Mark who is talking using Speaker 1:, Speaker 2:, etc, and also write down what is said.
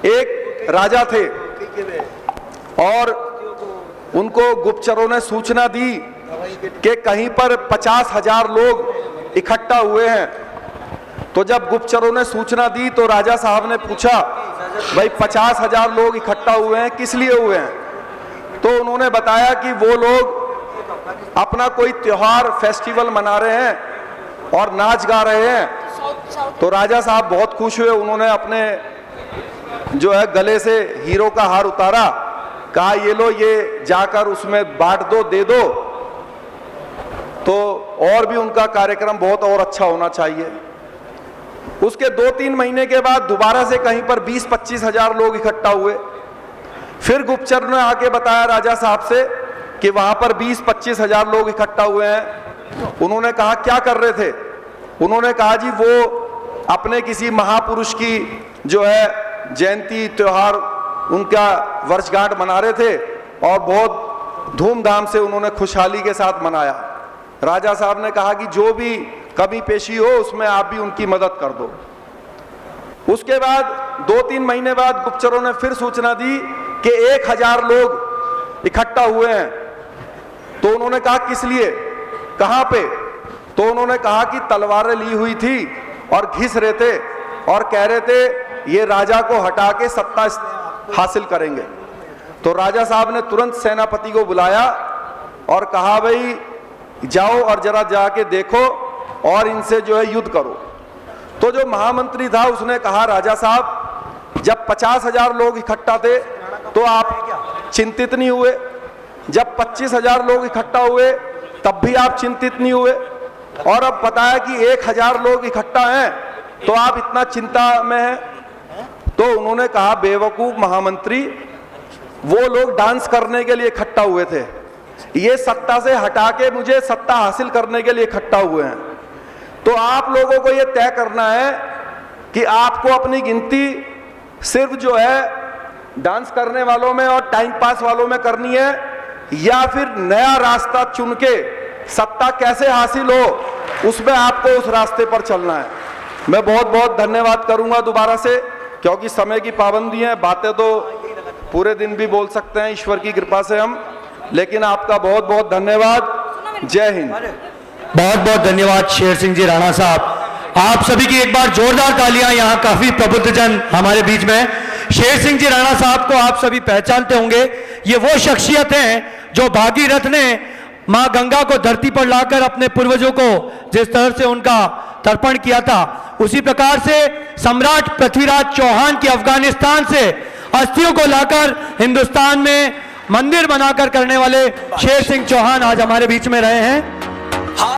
Speaker 1: एक राजा थे और उनको गुप्तचरों ने सूचना दी कि कहीं पर 50,000 लोग इकट्ठा हुए हैं। तो जब गुप्तचरों ने सूचना दी तो राजा साहब ने पूछा, भाई 50,000 लोग इकट्ठा हुए हैं, किस लिए हुए हैं? तो उन्होंने बताया कि वो लोग अपना कोई त्योहार, फेस्टिवल मना रहे हैं और नाच गा रहे हैं। तो राजा साहब बहुत खुश हुए, उन्होंने अपने जो है गले से हीरो का हार उतारा, कहा ये लो, ये जाकर उसमें बांट दो, दे दो, तो और भी उनका कार्यक्रम बहुत और अच्छा होना चाहिए। उसके 2-3 महीने के बाद दोबारा से कहीं पर 20-25 हजार लोग इकट्ठा हुए। फिर गुप्तचर ने आके बताया राजा साहब से कि वहां पर 20-25 हजार लोग इकट्ठा हुए हैं। उन्होंने कहा क्या कर रहे थे? उन्होंने कहा जी वो अपने किसी महापुरुष की जो है जयंती, त्योहार, उनका वर्षगांठ मना रहे थे और बहुत धूमधाम से उन्होंने खुशहाली के साथ मनाया। राजा साहब ने कहा कि जो भी कमी पेशी हो उसमें आप भी उनकी मदद कर दो। उसके बाद 2-3 महीने बाद गुप्तचरों ने फिर सूचना दी कि 1,000 लोग इकट्ठा हुए हैं। तो उन्होंने कहा किस लिए, कहां पे? तो उन्होंने कहा कि तलवारें ली हुई थी और घिस रहे थे और कह रहे थे ये राजा को हटा के सत्ता हासिल करेंगे। तो राजा साहब ने तुरंत सेनापति को बुलाया और कहा भाई जाओ और जरा जाके देखो और इनसे जो है युद्ध करो। तो जो महामंत्री था उसने कहा राजा साहब जब 50,000 लोग इकट्ठा थे तो आप चिंतित नहीं हुए, जब 25,000 लोग इकट्ठा हुए तब भी आप चिंतित नहीं हुए, और अब पता है कि 1,000 लोग इकट्ठा हैं तो आप इतना चिंता में हैं। तो उन्होंने कहा बेवकूफ महामंत्री, वो लोग डांस करने के लिए इकट्ठा हुए थे, ये सत्ता से हटा के मुझे सत्ता हासिल करने के लिए इकट्ठा हुए हैं। तो आप लोगों को ये तय करना है कि आपको अपनी गिनती सिर्फ जो है डांस करने वालों में और टाइम पास वालों में करनी है, या फिर नया रास्ता चुन के सत्ता कैसे हासिल हो उसमें आपको उस रास्ते पर चलना है। मैं बहुत बहुत धन्यवाद करूंगा दोबारा से, क्योंकि समय की पाबंदी है, बातें तो पूरे दिन भी बोल सकते हैं ईश्वर की कृपा से हम, लेकिन आपका बहुत बहुत धन्यवाद। जय हिंद।
Speaker 2: बहुत बहुत धन्यवाद शेर सिंह जी राणा साहब। आप सभी की एक बार जोरदार तालियां, यहाँ काफी प्रबुद्ध जन हमारे बीच में। शेर सिंह जी राणा साहब को आप सभी पहचानते होंगे, ये वो शख्सियत हैं जो भागीरथ ने मां गंगा को धरती पर लाकर अपने पूर्वजों को जिस तरह से उनका तर्पण किया था, उसी प्रकार से सम्राट पृथ्वीराज चौहान की अफगानिस्तान से अस्थियों को लाकर हिंदुस्तान में मंदिर बनाकर करने वाले शेर सिंह चौहान आज हमारे बीच में रहे हैं।